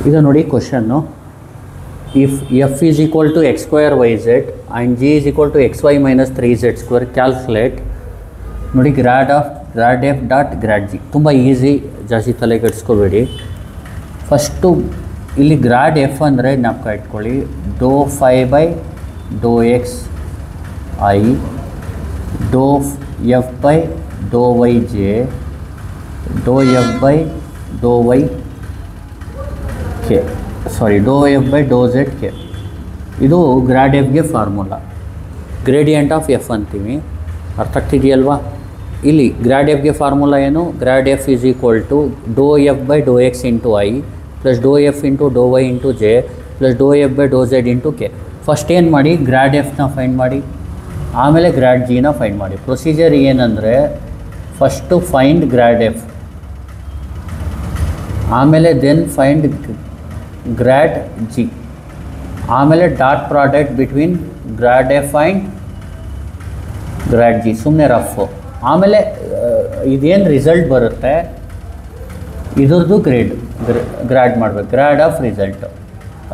ಈಗ ನೋಡಿ question, if f is equal to x square y z and g is equal to x Y minus 3z square, calculate. ನೋಡಿ grad f dot grad g. ತುಂಬ easy, ಜಾಸ್ತಿ ತಲೆ ಕೆಡಿಸ್ಕೋಬೇಡಿ. First ಇಲ್ಲಿ grad f ಅಂದರೆ ಜ್ಞಾಪಕ ಇಟ್ಕೊಳ್ಳಿ, doe phi by doe x i, doe F by doe y j, doe F by doe y k, doe F by doe z k. ಇದು grad ಎಫ್ಗೆ ಫಾರ್ಮುಲಾ, ಗ್ರೇಡಿಯಂಟ್ ಆಫ್ ಎಫ್ ಅಂತೀವಿ. ಅರ್ಥ ಆಗ್ತಿದೆಯಲ್ವಾ? ಇಲ್ಲಿ grad ಎಫ್ಗೆ ಫಾರ್ಮುಲಾ ಏನು? Grad F is equal to doe F by doe X into I plus doe F into doe Y into J plus doe F by doe Z into K. First ಏನು ಮಾಡಿ, grad ಎಫ್ನ find ಮಾಡಿ, ಆಮೇಲೆ grad ಜಿನ find ಮಾಡಿ. Procedure ಏನಂದರೆ, first find grad F, ಆಮೇಲೆ then find grad G, ಆಮೇಲೆ dot product between grad F and grad G. ಸುಮ್ಮನೆ ರಫು. ಆಮೇಲೆ ಇದೇನು ರಿಸಲ್ಟ್ ಬರುತ್ತೆ ಇದ್ರದ್ದು ಗ್ರಾಡ್ ಮಾಡಬೇಕು, ಗ್ರಾಡ್ ಆಫ್ ರಿಸಲ್ಟ್.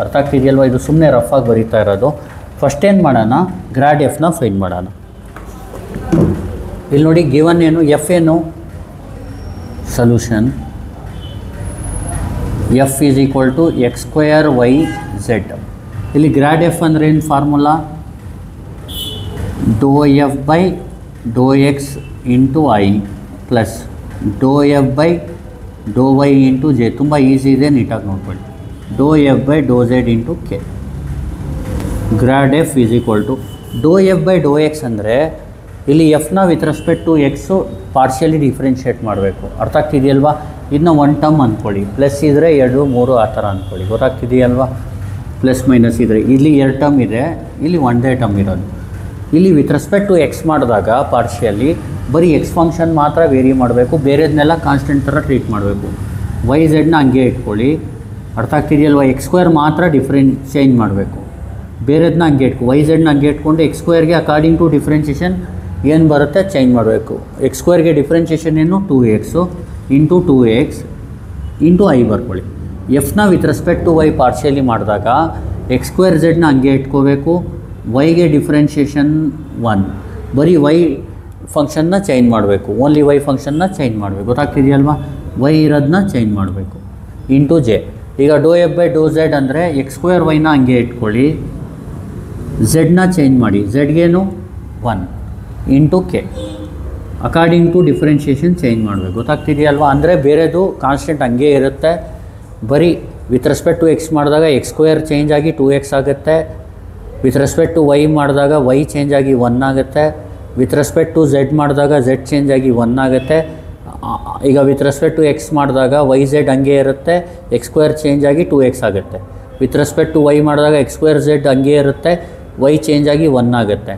ಅರ್ಥ ಆಗ್ತಿದೆಯಲ್ವ? ಇದು ಸುಮ್ಮನೆ ರಫಾಗಿ ಬರೀತಾ ಇರೋದು. ಫಸ್ಟ್ ಏನು ಮಾಡೋಣ, ಗ್ರಾಡ್ ಎಫ್ನ ಫೈಂಡ್ ಮಾಡೋಣ. ಇಲ್ಲಿ ನೋಡಿ ಗಿವನ್ ಏನು, ಎಫ್ ಏನು, solution f is equal to x square y z. ಇಲ್ಲಿ ಗ್ರಾಡ್ ಎಫ್ ಅಂದರೆ ಏನು formula, doe F by doe X into I plus doe F by doe Y into j. ತುಂಬ ಈಸಿ ಇದೆ, ನೀಟಾಗಿ ನೋಡ್ಕೊಳ್ಳಿ. Doe F by doe Z into k. Grad F is equal to doe F by doe X ಅಂದರೆ ಇಲ್ಲಿ ಎಫ್ನ with respect to x partially differentiate ಮಾಡಬೇಕು. ಅರ್ಥ ಆಗ್ತಿದೆಯಲ್ವಾ? ಇದನ್ನ ಒನ್ ಟರ್ಮ್ ಅಂದ್ಕೊಳ್ಳಿ, ಪ್ಲಸ್ ಇದ್ದರೆ 2, 3 ಆ ಥರ ಅಂದ್ಕೊಳ್ಳಿ. ಗೊತ್ತಾಗ್ತಿದೆಯಲ್ವಾ? ಪ್ಲಸ್ ಮೈನಸ್ ಇದ್ದರೆ ಇಲ್ಲಿ 2 ಟರ್ಮ್ ಇದೆ, ಇಲ್ಲಿ ಒಂದೇ ಟರ್ಮ್ ಇರೋದು. ಇಲ್ಲಿ ವಿತ್ ರೆಸ್ಪೆಕ್ಟ್ ಟು ಎಕ್ಸ್ ಮಾಡಿದಾಗ ಪಾರ್ಷಿಯಲಿ ಬರೀ ಎಕ್ಸ್ ಫಂಕ್ಷನ್ ಮಾತ್ರ ವೇರಿ ಮಾಡಬೇಕು, ಬೇರೆದನ್ನೆಲ್ಲ ಕಾನ್ಸ್ಟೆಂಟ್ ಥರ ಟ್ರೀಟ್ ಮಾಡಬೇಕು. ವೈ ಝೆಡ್ನ ಹಂಗೆ ಇಟ್ಕೊಳ್ಳಿ. ಅರ್ಥ ಆಗ್ತಿದೆಯಲ್ವಾ? ಎಕ್ಸ್ ಸ್ಕ್ವೇರ್ ಮಾತ್ರ ಚೇಂಜ್ ಮಾಡಬೇಕು, ಬೇರೆದನ್ನ ಹಂಗೆ ಇಟ್ಕೊ. ವೈ ಝೆಡ್ನ ಹಂಗೆ ಇಟ್ಕೊಂಡು ಎಕ್ಸ್ ಸ್ಕ್ವೇರ್ಗೆ ಅಕಾರ್ಡಿಂಗ್ ಟು ಡಿಫ್ರೆನ್ಷಿಯೇಷನ್ ಏನು ಬರುತ್ತೆ ಚೇಂಜ್ ಮಾಡಬೇಕು. ಎಕ್ಸ್ ಸ್ಕ್ವೇರ್ಗೆ ಡಿಫ್ರೆನ್ಷಿಯೇಷನ್ ಏನು, 2x into 2x into i ಬರ್ಕೊಳ್ಳಿ. ಎಫ್ನ with respect to y partially ಮಾಡಿದಾಗ ಎಕ್ಸ್ ಸ್ಕ್ವೇರ್ ಝೆಡ್ನ ಹಂಗೆ ಇಟ್ಕೋಬೇಕು, ವೈಗೆ ಡಿಫ್ರೆನ್ಷಿಯೇಷನ್ 1, ಬರೀ ವೈ ಫಂಕ್ಷನ್ನ ಚೇಂಜ್ ಮಾಡಬೇಕು, ಓನ್ಲಿ ವೈ ಫಂಕ್ಷನ್ನ ಚೇಂಜ್ ಮಾಡಬೇಕು. ಗೊತ್ತಾಗ್ತಿದೆಯಲ್ವಾ? ವೈ ಇರೋದನ್ನ ಚೇಂಜ್ ಮಾಡಬೇಕು ಇಂಟು ಜೆ. ಈಗ doe F by doe Z ಅಂದರೆ ಎಕ್ಸ್ ಸ್ಕ್ವೇರ್ ವೈನ ಹಂಗೆ ಇಟ್ಕೊಳ್ಳಿ, ಝೆಡ್ನ ಚೇಂಜ್ ಮಾಡಿ, ಝೆಡ್ಗೇನು 1 into K, according to differentiation change ಮಾಡಬೇಕು. ಗೊತ್ತಾಗ್ತಿದೆಯಲ್ವಾ? ಅಂದರೆ ಬೇರೆದು ಕಾನ್ಸ್ಟೆಂಟ್ ಹಂಗೆ ಇರುತ್ತೆ, ಬರೀ ವಿತ್ ರೆಸ್ಪೆಕ್ಟ್ ಟು ಎಕ್ಸ್ ಮಾಡಿದಾಗ ಎಕ್ಸ್ ಸ್ಕ್ವೇರ್ ಚೇಂಜ್ ಆಗಿ 2x ಆಗುತ್ತೆ, ವಿತ್ ರೆಸ್ಪೆಕ್ಟ್ ಟು ವೈ ಮಾಡಿದಾಗ ವೈ ಚೇಂಜ್ ಆಗಿ 1 ಆಗುತ್ತೆ, ವಿತ್ ರೆಸ್ಪೆಕ್ಟ್ ಟು ಝೆಡ್ ಮಾಡಿದಾಗ ಝೆಡ್ ಚೇಂಜ್ ಆಗಿ 1 ಆಗುತ್ತೆ. ಈಗ ವಿತ್ ರೆಸ್ಪೆಕ್ಟ್ ಟು ಎಕ್ಸ್ ಮಾಡಿದಾಗ ವೈ ಝೆಡ್ ಹಂಗೆ ಇರುತ್ತೆ, ಎಕ್ಸ್ ಸ್ಕ್ವೇರ್ ಚೇಂಜ್ ಆಗಿ 2x ಆಗುತ್ತೆ. ವಿತ್ ರೆಸ್ಪೆಕ್ಟ್ ಟು ವೈ ಮಾಡಿದಾಗ ಎಕ್ಸ್ ಸ್ಕ್ವೇರ್ ಝೆಡ್ ಹಂಗೆ ಇರುತ್ತೆ, ವೈ ಚೇಂಜ್ ಆಗಿ 1 ಆಗುತ್ತೆ.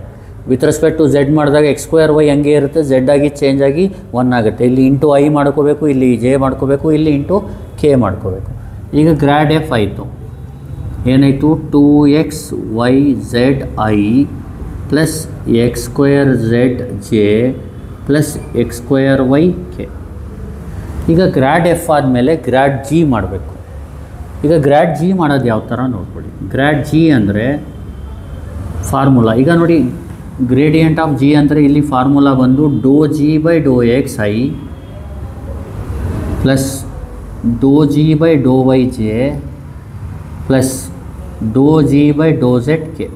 ವಿತ್ ರೆಸ್ಪೆಕ್ಟ್ ಟು ಝೆಡ್ ಮಾಡಿದಾಗ ಎಕ್ಸ್ ಸ್ಕ್ವೇರ್ ವೈ ಹಂಗೆ ಇರುತ್ತೆ, ಝೆಡ್ ಆಗಿ ಚೇಂಜ್ ಆಗಿ 1 ಆಗುತ್ತೆ. ಇಲ್ಲಿ ಇಂಟು ಐ ಮಾಡ್ಕೋಬೇಕು, ಇಲ್ಲಿ ಜೆ ಮಾಡ್ಕೋಬೇಕು, ಇಲ್ಲಿ ಇಂಟು ಕೆ ಮಾಡ್ಕೋಬೇಕು. ಈಗ ಗ್ರಾಡ್ ಎಫ್ ಆಯಿತು, ಏನಾಯಿತು, 2x y z i plus X square Z J plus X square Y K. ಈಗ ಗ್ರಾಡ್ ಎಫ್ ಆದಮೇಲೆ ಗ್ರಾಡ್ ಜಿ ಮಾಡಬೇಕು. ಈಗ ಗ್ರಾಡ್ ಜಿ ಮಾಡೋದು ಯಾವ ಥರ ನೋಡ್ಕೊಳ್ಳಿ. ಗ್ರಾಡ್ ಜಿ ಅಂದರೆ ಫಾರ್ಮುಲಾ, ಈಗ ನೋಡಿ ಗ್ರೇಡಿಯಂಟ್ ಆಫ್ ಜಿ ಅಂದರೆ ಇಲ್ಲಿ ಫಾರ್ಮುಲಾ ಬಂದು doe G by doe x i plus doe G by doe y j plus doe G by doe z k.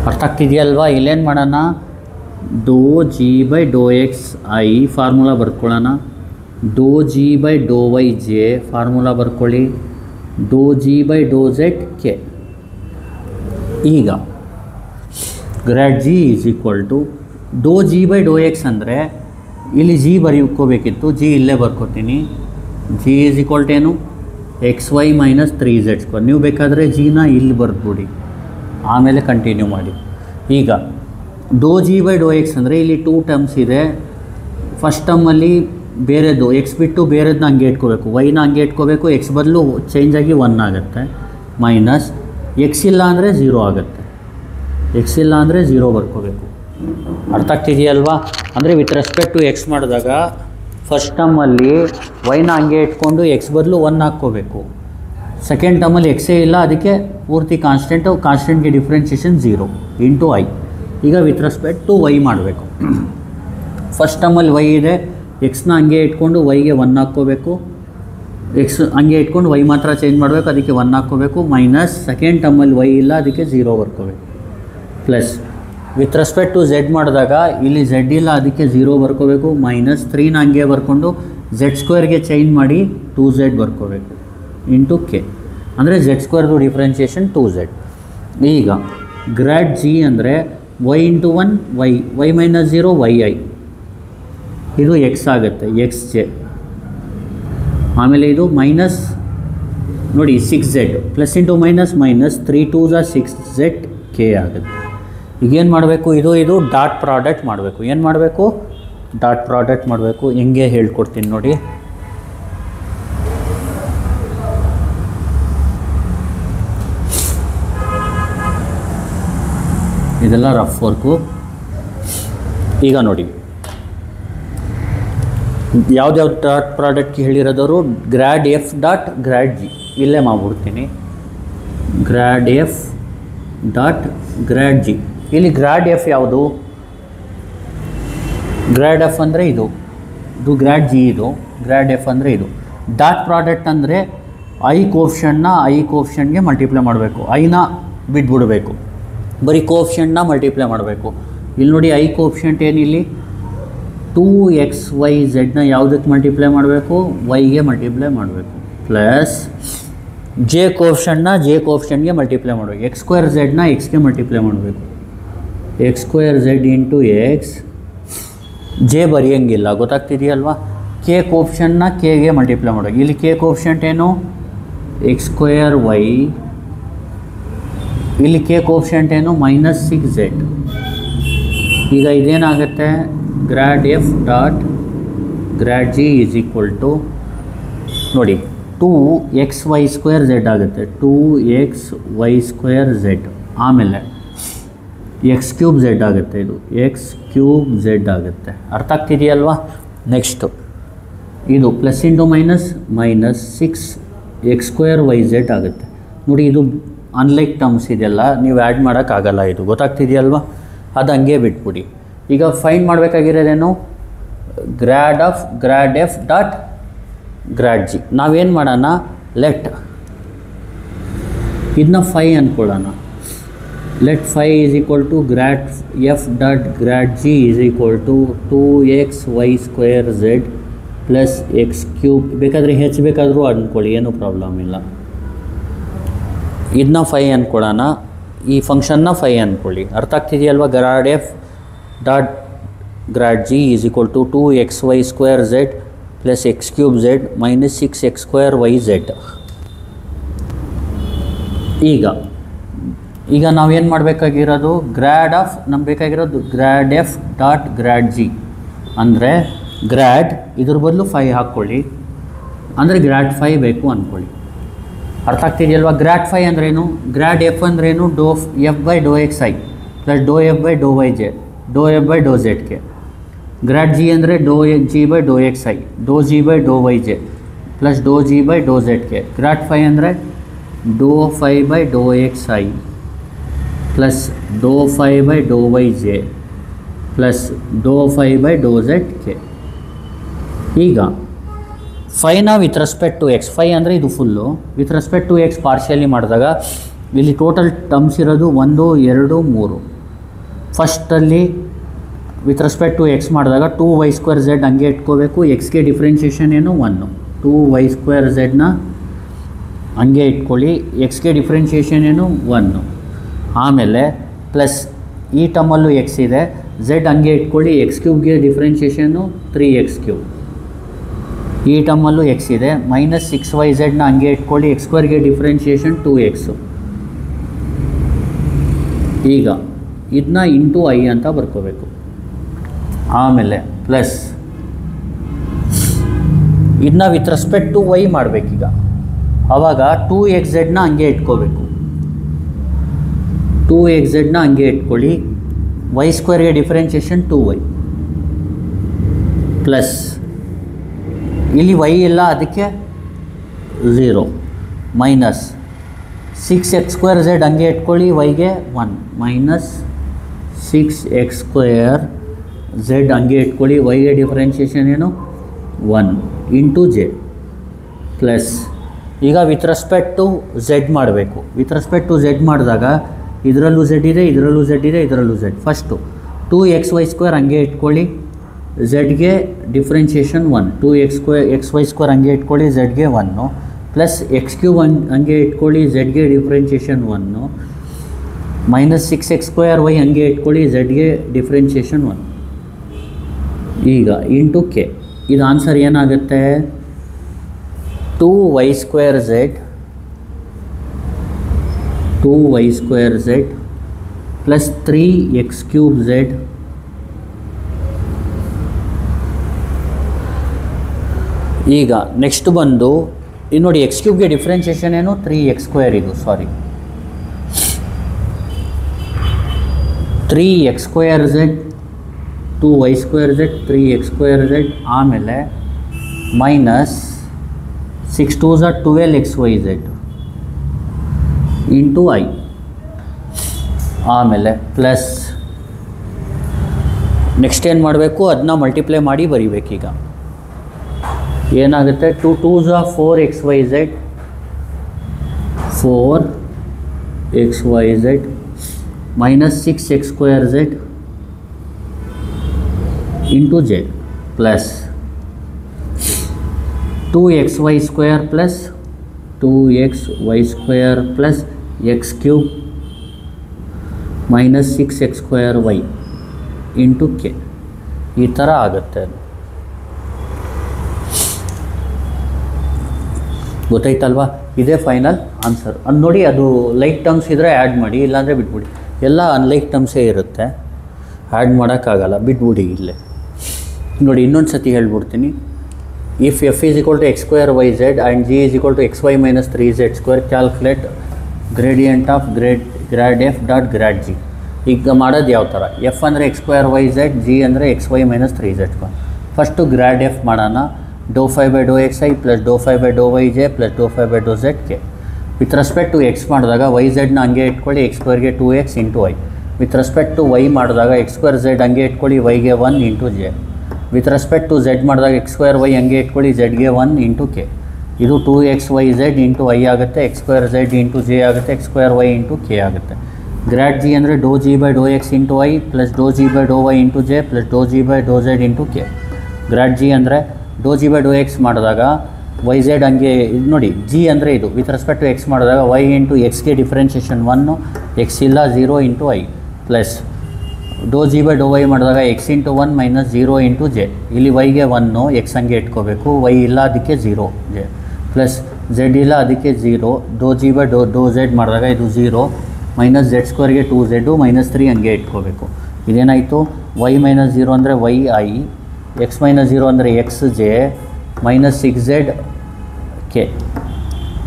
ಅರ್ಥ ಆಗ್ತಿದೆಯಲ್ವಾ? ಇಲ್ಲೇನು ಮಾಡೋಣ, doe G by doe x i formula ಬರ್ಕೊಳ್ಳೋಣ, doe G by doe y j formula ಬರ್ಕೊಳ್ಳಿ, doe G by doe z k. ಈಗ grad g is equal to doe G by doe X ಅಂದರೆ ಇಲ್ಲಿ g ಬರೀಕೋಬೇಕಿತ್ತು, g ಇಲ್ಲೇ ಬರ್ಕೋತೀನಿ. G is equal to ಏನು, X Y minus 3z square. ನೀವು ಬೇಕಾದರೆ ಜಿನ ಇಲ್ಲಿ ಬರ್ದ್ಬಿಡಿ, ಆಮೇಲೆ ಕಂಟಿನ್ಯೂ ಮಾಡಿ. ಈಗ doe G by doe X ಅಂದರೆ ಇಲ್ಲಿ 2 ಟರ್ಮ್ಸ್ ಇದೆ. ಫಸ್ಟ್ ಟರ್ಮಲ್ಲಿ ಬೇರೆದು ಎಕ್ಸ್ ಬಿಟ್ಟು ಬೇರೆದನ್ನ ಹಂಗೆ ಇಟ್ಕೋಬೇಕು, ವೈನ ಹಂಗೆ ಇಟ್ಕೋಬೇಕು, ಎಕ್ಸ್ ಬದಲು ಚೇಂಜ್ ಆಗಿ 1 ಆಗುತ್ತೆ, ಮೈನಸ್ ಎಕ್ಸ್ ಇಲ್ಲ ಅಂದರೆ 0 ಆಗುತ್ತೆ, ಎಕ್ಸ್ ಇಲ್ಲ ಅಂದರೆ 0 ಬರ್ಕೋಬೇಕು. ಅರ್ಥ ಆಗ್ತಿದೆಯಲ್ವಾ? ಅಂದರೆ ವಿತ್ ರೆಸ್ಪೆಕ್ಟ್ ಟು ಎಕ್ಸ್ ಮಾಡಿದಾಗ ಫಸ್ಟ್ ಟರ್ಮಲ್ಲಿ ವೈನ ಹಂಗೆ ಇಟ್ಕೊಂಡು ಎಕ್ಸ್ ಬದಲು 1 ಹಾಕ್ಕೋಬೇಕು. ಸೆಕೆಂಡ್ ಟರ್ಮಲ್ಲಿ ಎಕ್ಸೇ ಇಲ್ಲ, ಅದಕ್ಕೆ ಪೂರ್ತಿ ಕಾನ್ಸ್ಟೆಂಟ್ಗೆ ಡಿಫ್ರೆನ್ಷಿಯೇಷನ್ 0 ಇಂಟು ಐ. ಈಗ ವಿತ್ ರೆಸ್ಪೆಕ್ಟ್ ಟು ವೈ ಮಾಡಬೇಕು. ಫಸ್ಟ್ ಟರ್ಮಲ್ಲಿ ವೈ ಇದೆ, ಎಕ್ಸ್ನ ಹಂಗೆ ಇಟ್ಕೊಂಡು ವೈಗೆ 1 ಹಾಕ್ಕೋಬೇಕು. ಎಕ್ಸ್ ಹಂಗೆ ಇಟ್ಕೊಂಡು ವೈ ಮಾತ್ರ ಚೇಂಜ್ ಮಾಡಬೇಕು, ಅದಕ್ಕೆ 1 ಹಾಕ್ಕೋಬೇಕು. ಮೈನಸ್ ಸೆಕೆಂಡ್ ಟರ್ಮಲ್ಲಿ ವೈ ಇಲ್ಲ, ಅದಕ್ಕೆ 0 ಬರ್ಕೋಬೇಕು. Plus with respect to Z ಮಾಡಿದಾಗ ಇಲ್ಲಿ ಝೆಡ್ ಇಲ್ಲ, ಅದಕ್ಕೆ 0 ಬರ್ಕೋಬೇಕು. ಮೈನಸ್ 3ನ ಹಂಗೆ ಬರ್ಕೊಂಡು Z² ಚೇಂಜ್ ಮಾಡಿ 2z ಬರ್ಕೋಬೇಕು ಇಂಟು ಕೆ. ಅಂದರೆ Z² ಡಿಫ್ರೆನ್ಷಿಯೇಷನ್ 2z. ಈಗ ಗ್ರಾಡ್ ಜಿ ಅಂದರೆ y into 1 y minus 0 yi. ಇದು ಎಕ್ಸ್ ಆಗುತ್ತೆ, ಎಕ್ಸ್ ಜೆ. ಆಮೇಲೆ ಇದು ಮೈನಸ್ ನೋಡಿ 6z plus into minus 3 2s 6z K ಆಗುತ್ತೆ. ಈಗೇನು ಮಾಡಬೇಕು, ಇದು ಡಾಟ್ ಪ್ರಾಡಕ್ಟ್ ಮಾಡಬೇಕು. ಏನು ಮಾಡಬೇಕು, ಡಾಟ್ ಪ್ರಾಡಕ್ಟ್ ಮಾಡಬೇಕು. ಹೆಂಗೆ ಹೇಳ್ಕೊಡ್ತೀನಿ ನೋಡಿ. ಇದೆಲ್ಲ ರಫ್ ವರ್ಕು. ಈಗ ನೋಡಿ ಯಾವ್ದ್ಯಾವ್ದು ಡಾಟ್ ಪ್ರಾಡಕ್ಟ್ಗೆ ಹೇಳಿರೋದವರು grad f dot grad g. ಇಲ್ಲೇ ಮಾಡ್ಬಿಡ್ತೀನಿ, grad f dot grad g. ಇಲ್ಲಿ ಗ್ರಾಡ್ ಎಫ್ ಯಾವುದು, ಗ್ರಾಡ್ ಎಫ್ ಅಂದರೆ ಇದು ಗ್ರಾಡ್ ಜಿ, ಇದು ಗ್ರಾಡ್ ಎಫ್ ಅಂದರೆ ಇದು. ಡಾಟ್ ಪ್ರಾಡಕ್ಟ್ ಅಂದರೆ ಐ ಕೋಫಿಷಿಯಂಟ್ಗೆ ಮಲ್ಟಿಪ್ಲೈ ಮಾಡಬೇಕು, ಐನ ಬಿಟ್ಬಿಡಬೇಕು, ಬರೀ ಕೋಫಿಷಿಯಂಟ್ನ ಮಲ್ಟಿಪ್ಲೈ ಮಾಡಬೇಕು. ಇಲ್ಲಿ ನೋಡಿ ಐ ಕೋಫಿಷಿಯಂಟ್ ಏನಿಲ್ಲಿ 2xyzನ ಯಾವುದಕ್ಕೆ ಮಲ್ಟಿಪ್ಲೈ ಮಾಡಬೇಕು, ವೈಗೆ ಮಲ್ಟಿಪ್ಲೈ ಮಾಡಬೇಕು. ಪ್ಲಸ್ ಜೆ ಕೋಫಿಷಿಯಂಟ್ಗೆ ಮಲ್ಟಿಪ್ಲೈ ಮಾಡಬೇಕು. x²zನ ಎಕ್ಸ್ಗೆ ಮಲ್ಟಿಪ್ಲೈ ಮಾಡಬೇಕು, x² ಇಂಟು ಎಕ್ಸ್. ಜೆ ಬರೆಯೋಂಗಿಲ್ಲ, ಗೊತ್ತಾಗ್ತಿದೆಯಲ್ವಾ. ಕೆ ಕೋಫಿಷಿಯಂಟ್ನ ಕೆಗೆ ಮಲ್ಟಿಪ್ಲೈ ಮಾಡಬೇಕು. ಇಲ್ಲಿ ಕೆ ಕೋಫಿಷಿಯಂಟ್ ಏನು x²y, ಇಲ್ಲಿ ಕೆ ಕೋಫಿಷಿಯಂಟ್ ಏನು ಮೈನಸ್ 6z. ಈಗ ಇದೇನಾಗುತ್ತೆ, grad f dot grad g is equal to ನೋಡಿ 2xy²z ಆಗುತ್ತೆ, 2xy²z. ಆಮೇಲೆ x³ ಆಗುತ್ತೆ, ಇದು x³ ಆಗುತ್ತೆ. ಅರ್ಥ ಆಗ್ತಿದೆಯಲ್ವಾ. ನೆಕ್ಸ್ಟು ಇದು ಪ್ಲಸ್ ಇಂಟು ಮೈನಸ್ 6x²yz ಆಗುತ್ತೆ. ನೋಡಿ ಇದು ಅನ್ಲೈಕ್ ಟರ್ಮ್ಸ್ ಇದೆಲ್ಲ ನೀವು ಆ್ಯಡ್ ಮಾಡೋಕ್ಕಾಗಲ್ಲ, ಇದು ಗೊತ್ತಾಗ್ತಿದೆಯಲ್ವಾ. ಅದು ಹಂಗೆ ಬಿಟ್ಬಿಡಿ. ಈಗ ಫೈಂಡ್ ಮಾಡಬೇಕಾಗಿರೋದೇನು, grad f dot grad g. ನಾವೇನು ಮಾಡೋಣ, ಲೆಟ್ ಇದನ್ನ 5 ಅಂದ್ಕೊಳ್ಳೋಣ. Let 5 is equal to grad f dot grad g is equal to 2xy²z plus x³ ಬೇಕಾದರೆ ಹೆಚ್ಚಬೇಕಾದರೂ ಅಂದ್ಕೊಳ್ಳಿ, ಏನೂ ಪ್ರಾಬ್ಲಮ್ ಇಲ್ಲ. ಇದನ್ನ 5 ಅಂದ್ಕೊಳ್ಳೋಣ, ಈ ಫಂಕ್ಷನ್ನ 5 ಅಂದ್ಕೊಳ್ಳಿ. ಅರ್ಥ ಆಗ್ತಿದೆಯಲ್ವ. Grad f dot grad g is equal to 2xy²z plus x³ minus 6x²yz. ಈಗ ನಾವೇನು ಮಾಡಬೇಕಾಗಿರೋದು, ನಮ್ಗೆ ಬೇಕಾಗಿರೋದು grad f dot grad g ಅಂದರೆ ಗ್ರಾಡ್ ಇದ್ರ ಬದಲು 5 ಹಾಕ್ಕೊಳ್ಳಿ, ಅಂದರೆ ಗ್ರಾಡ್ 5 ಬೇಕು ಅಂದ್ಕೊಳ್ಳಿ. ಅರ್ಥ ಆಗ್ತಿದೆಯಲ್ವಾ. ಗ್ರಾಡ್ 5 ಅಂದ್ರೇನು, ಗ್ರಾಡ್ ಎಫ್ ಅಂದ್ರೇನು, f/xi plus f/yj f/zk. Grad g ಅಂದರೆ g/xi g/yj plus g/zk. Grad 5 ಅಂದರೆ φ/xi plus φ/yj plus φ/zk. ಈಗ 5ನ ವಿತ್ ರೆಸ್ಪೆಕ್ಟ್ ಟು ಎಕ್ಸ್, 5 ಅಂದರೆ ಇದು ಫುಲ್ಲು, with respect to X partially ಮಾಡಿದಾಗ ಇಲ್ಲಿ ಟೋಟಲ್ ಟರ್ಮ್ಸ್ ಇರೋದು 1 2 3. ಫಸ್ಟಲ್ಲಿ ವಿತ್ ರೆಸ್ಪೆಕ್ಟ್ ಟು ಎಕ್ಸ್ ಮಾಡಿದಾಗ 2y²z ಹಂಗೆ ಇಟ್ಕೋಬೇಕು. ಎಕ್ಸ್ಗೆ ಡಿಫ್ರೆನ್ಷಿಯೇಷನ್ ಏನು 1, 2y²zನ ಹಂಗೆ ಇಟ್ಕೊಳ್ಳಿ. ಎಕ್ಸ್ಗೆ ಡಿಫ್ರೆನ್ಷಿಯೇಷನ್ ಏನು 1. ಆಮೇಲೆ ಪ್ಲಸ್ ಈ ಟರ್ಮಲ್ಲೂ ಎಕ್ಸ್ ಇದೆ, ಝೆಡ್ ಹಂಗೆ ಇಟ್ಕೊಳ್ಳಿ. x³ ಡಿಫ್ರೆನ್ಷಿಯೇಷನ್ನು 3x³. ಈ ಟರ್ಮಲ್ಲೂ ಎಕ್ಸ್ ಇದೆ, ಮೈನಸ್ 6yzನ ಹಂಗೆ ಇಟ್ಕೊಳ್ಳಿ. x² differentiation 2x. ಈಗ ಇದನ್ನ ಇಂಟು ಐ ಅಂತ ಬರ್ಕೋಬೇಕು. ಆಮೇಲೆ ಪ್ಲಸ್ ಇದನ್ನ ವಿತ್ ರೆಸ್ಪೆಕ್ಟ್ ಟು ವೈ ಮಾಡಬೇಕೀಗ. ಆವಾಗ 2xzನ ಹಂಗೆ ಇಟ್ಕೋಬೇಕು, 2xzನ ಹಂಗೆ ಇಟ್ಕೊಳ್ಳಿ. y² ಡಿಫ್ರೆನ್ಷಿಯೇಷನ್ 2y ಪ್ಲಸ್ ಇಲ್ಲಿ ವೈ ಇಲ್ಲ, ಅದಕ್ಕೆ 0 ಮೈನಸ್ 6x² z ಹಂಗೆ ಇಟ್ಕೊಳ್ಳಿ, ವೈಗೆ 1 ಮೈನಸ್ 6x² z ಹಂಗೆ ಇಟ್ಕೊಳ್ಳಿ, ವೈಗೆ ಡಿಫ್ರೆನ್ಷಿಯೇಷನ್ ಏನು 1 ಇಂಟು ಜೆ ಪ್ಲಸ್ ಈಗ ವಿತ್ ರೆಸ್ಪೆಕ್ಟ್ ಟು ಝೆಡ್ ಮಾಡಬೇಕು. ವಿತ್ ರೆಸ್ಪೆಕ್ಟ್ ಟು ಝೆಡ್ ಮಾಡಿದಾಗ ಇದರಲ್ಲೂ ಝೆಡ್ ಇದೆ, ಇದರಲ್ಲೂ ಝೆಡ್ ಇದೆ, ಇದರಲ್ಲೂ ಝೆಡ್. ಫಸ್ಟು 2xy² ಹಂಗೆ ಇಟ್ಕೊಳ್ಳಿ, ಝೆಡ್ಗೆ ಡಿಫ್ರೆನ್ಷಿಯೇಷನ್ 1, 2xy² ಹಂಗೆ ಇಟ್ಕೊಳ್ಳಿ, ಝೆಡ್ಗೆ 1 ಪ್ಲಸ್ x³ ಹಂಗೆ ಇಟ್ಕೊಳ್ಳಿ, ಝೆಡ್ಗೆ ಡಿಫ್ರೆನ್ಷಿಯೇಷನ್ 1 ಮೈನಸ್ 6x² ಹಂಗೆ ಇಟ್ಕೊಳ್ಳಿ, ಝೆಡ್ಗೆ ಡಿಫ್ರೆನ್ಷಿಯೇಷನ್ 1. ಈಗ ಇಂಟು ಕೆ, ಇದು ಆನ್ಸರ್ ಏನಾಗುತ್ತೆ 2y² z plus 3x³ z ಈಗ ನೆಕ್ಸ್ಟ್ ಬಂದು ಇದು ನೋಡಿ, x³ ಡಿಫ್ರೆನ್ಷಿಯೇಷನ್ ಏನು 3x², ಇದು ಸಾರಿ 3x² z 2y² z 3x² z ಆಮೇಲೆ minus 6 2s are 12xy z into I ಆಮೇಲೆ ಪ್ಲಸ್ ನೆಕ್ಸ್ಟ್ ಏನು ಮಾಡಬೇಕು, ಅದನ್ನ ಮಲ್ಟಿಪ್ಲೈ ಮಾಡಿ ಬರೀಬೇಕೀಗ. ಏನಾಗುತ್ತೆ 2 2s are 4xy z 4xy z minus 6x² z into J plus 2xy² plus 2xy² plus x³ minus 6x² into K, ಈ ಥರ ಆಗುತ್ತೆ. ಗೊತ್ತಾಯ್ತಲ್ವಾ? ಇದೇ ಫೈನಲ್ ಆನ್ಸರ್. ಅದು ನೋಡಿ, ಅದು ಲೈಕ್ ಟರ್ಮ್ಸ್ ಇದ್ದರೆ ಆ್ಯಡ್ ಮಾಡಿ, ಇಲ್ಲಾಂದರೆ ಬಿಟ್ಬಿಡಿ. ಎಲ್ಲ ಅನ್ಲೈಕ್ ಟರ್ಮ್ಸೇ ಇರುತ್ತೆ, ಆ್ಯಡ್ ಮಾಡೋಕ್ಕಾಗಲ್ಲ, ಬಿಟ್ಬಿಡಿ ಇಲ್ಲೇ. ನೋಡಿ ಇನ್ನೊಂದು ಸತಿ ಹೇಳ್ಬಿಡ್ತೀನಿ. If f is equal to x² yz and g is equal to xy minus 3z², calculate gradient of grad f dot grad g. ಈಗ ಮಾಡೋದು ಯಾವ ಥರ, f ಅಂದರೆ x² yz, g ಅಂದರೆ xy minus 3z². ಫಸ್ಟು ಗ್ರಾಡ್ f ಮಾಡೋಣ. ∂φ/∂xi plus ∂φ/∂yj plus ∂φ/∂zk. With respect to x ಮಾಡಿದಾಗ yzನ ಹಂಗೆ ಇಟ್ಕೊಳ್ಳಿ, x²ಗೆ 2x into y. With respect to y ಮಾಡಿದಾಗ x² z ಹಂಗೆ ಇಟ್ಕೊಳ್ಳಿ, yಗೆ 1 into j. With respect to z ಮಾಡಿದಾಗ x² y ಹಂಗೆ ಇಟ್ಕೊಳ್ಳಿ, ಝೆಡ್ಗೆ 1 ಇಂಟು ಕೆ. ಇದು 2xyz ಇಂಟು y ಆಗುತ್ತೆ, x² z ಇಂಟು j ಆಗುತ್ತೆ, x² y ಇಂಟು ಕೆ ಆಗುತ್ತೆ. ಗ್ರಾಡ್ ಜಿ ಅಂದರೆ ∂g/∂x into y plus ∂g/∂y into j plus ∂g/∂z into k. Grad g ಅಂದರೆ ∂g/∂x ಮಾಡಿದಾಗ yz ಹಂಗೆ ಇದು ನೋಡಿ, ಜಿ ಅಂದರೆ ಇದು ವಿತ್ ರೆಸ್ಪೆಕ್ಟ್ ಟು ಎಕ್ಸ್ ಮಾಡಿದಾಗ y ಇಂಟು ಎಕ್ಸ್ಗೆ ಡಿಫ್ರೆನ್ಷಿಯೇಷನ್ 1, ಎಕ್ಸ್ ಇಲ್ಲ 0 ಇಂಟು ಐ ಪ್ಲಸ್ ∂g/∂y ಮಾಡಿದಾಗ x into 1 minus 0 into J. ಇಲ್ಲಿ yಗೆ 1, ಎಕ್ಸ್ ಹಂಗೆ ಇಟ್ಕೋಬೇಕು, y ಇಲ್ಲ ಅದಕ್ಕೆ 0 ಜೆ ಪ್ಲಸ್ z ಇಲ್ಲ ಅದಕ್ಕೆ 0, ∂g/∂z ಮಾಡಿದಾಗ ಇದು 0 ಮೈನಸ್ z²ಗೆ 2z ಮೈನಸ್ 3 ಹಂಗೆ ಇಟ್ಕೋಬೇಕು. ಇದೇನಾಯಿತು, y ಮೈನಸ್ 0 ಅಂದರೆ y i, x ಮೈನಸ್ 0 ಅಂದರೆ X J minus 6z K.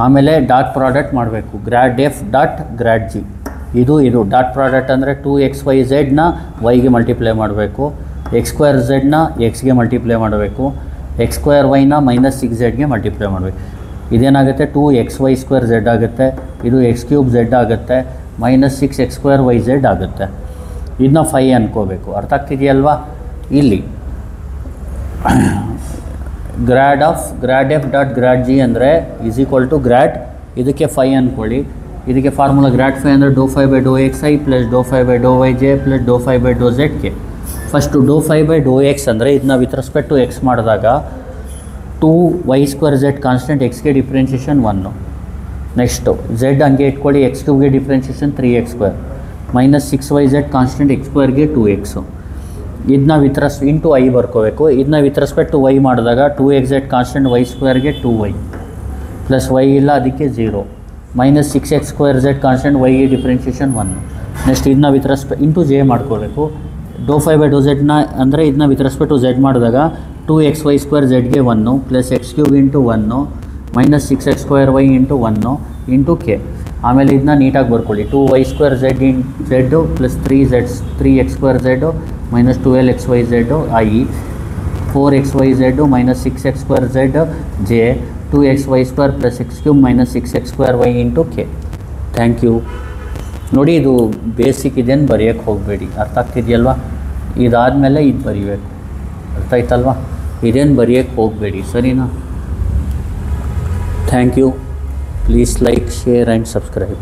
ಆಮೇಲೆ ಡಾಟ್ ಪ್ರಾಡಕ್ಟ್ ಮಾಡಬೇಕು, grad f dot grad g. ಇದು ಡಾಟ್ ಪ್ರಾಡಕ್ಟ್ ಅಂದರೆ 2xyzನ ವೈಗೆ ಮಲ್ಟಿಪ್ಲೈ ಮಾಡಬೇಕು, x² zನ ಎಕ್ಸ್ಗೆ ಮಲ್ಟಿಪ್ಲೈ ಮಾಡಬೇಕು, x² yನ ಮೈನಸ್ 6zಗೆ ಮಲ್ಟಿಪ್ಲೈ ಮಾಡಬೇಕು. ಇದೇನಾಗುತ್ತೆ 2xy² z ಆಗುತ್ತೆ, ಇದು x³ z ಆಗುತ್ತೆ, ಮೈನಸ್ 6x² yz ಆಗುತ್ತೆ. ಇದನ್ನ 5 ಅನ್ಕೋಬೇಕು. ಅರ್ಥ ಆಗ್ತಿದೆಯಲ್ವಾ? ಇಲ್ಲಿ grad f dot grad g ಅಂದರೆ ಈಸ್ ಈಕ್ವಲ್ ಟು ಗ್ರಾಡ್, ಇದಕ್ಕೆ 5 ಅಂದ್ಕೊಳ್ಳಿ. ಇದಕ್ಕೆ ಫಾರ್ಮುಲಾ ಗ್ರಾಡ್ 5 ಅಂದರೆ ∂φ/∂xi plus ∂φ/∂yj plus ∂φ/∂zk. First ∂φ/∂x ಅಂದರೆ ಇದನ್ನ ವಿತ್ ರೆಸ್ಪೆಕ್ಟ್ ಟು ಎಕ್ಸ್ ಮಾಡಿದಾಗ 2y² z ಕಾನ್ಸ್ಟೆಂಟ್, ಎಕ್ಸ್ಗೆ ಡಿಫ್ರೆನ್ಷಿಯೇಷನ್ 1. ನೆಕ್ಸ್ಟು z ಹಂಗೆ ಇಟ್ಕೊಳ್ಳಿ, x³ಗೆ differentiation 3x² minus 6yz constant, x²ಗೆ 2x. ಇದನ್ನ ಇಂಟು ಐ ಬರ್ಕೋಬೇಕು. ಇದನ್ನ ವಿತ್ ರೆಸ್ಪೆಕ್ಟ್ ಟು y ಮಾಡಿದಾಗ 2xz constant, y²ಗೆ 2y plus y ಇಲ್ಲ ಅದಕ್ಕೆ 0 ಮೈನಸ್ 6x² z ಕಾನ್ಸ್ಟೆಂಟ್, yಗೆ ಡಿಫ್ರೆನ್ಷಿಯೇಷನ್ 1. ನೆಕ್ಸ್ಟ್ ಇದನ್ನ ವಿತ್ ರೆಸ್ಪೆಕ್ಟ್ ಇಂಟು ಜೆ ಮಾಡ್ಕೋಬೇಕು. ∂φ/∂zನ ಅಂದರೆ ಇದನ್ನ ವಿತ್ ರೆಸ್ಪೆಕ್ಟ್ ಟು z ಮಾಡಿದಾಗ 2xy² zಗೆ 1 plus x³ into 1 minus 6x² y into 1 into K. ಆಮೇಲೆ ಇದನ್ನ ನೀಟಾಗಿ ಬರ್ಕೊಳ್ಳಿ, 2y² z plus 3x² z minus 12xyz i 4xyz ಮೈನಸ್ 6x2z J 2xy² plus x³ minus 6x² into K. Thank you. ನೋಡಿ, ಇದು basic, ಇದೇನು ಬರೆಯೋಕ್ಕೆ ಹೋಗಬೇಡಿ. ಅರ್ಥ ಆಗ್ತಿದೆಯಲ್ವಾ? ಇದಾದಮೇಲೆ ಇದು ಬರೀಬೇಕು. ಅರ್ಥ ಆಯ್ತಲ್ವಾ? ಇದೇನು ಬರೆಯೋಕ್ಕೆ ಹೋಗಬೇಡಿ, ಸರಿನಾ? Thank you. Please like, share and subscribe.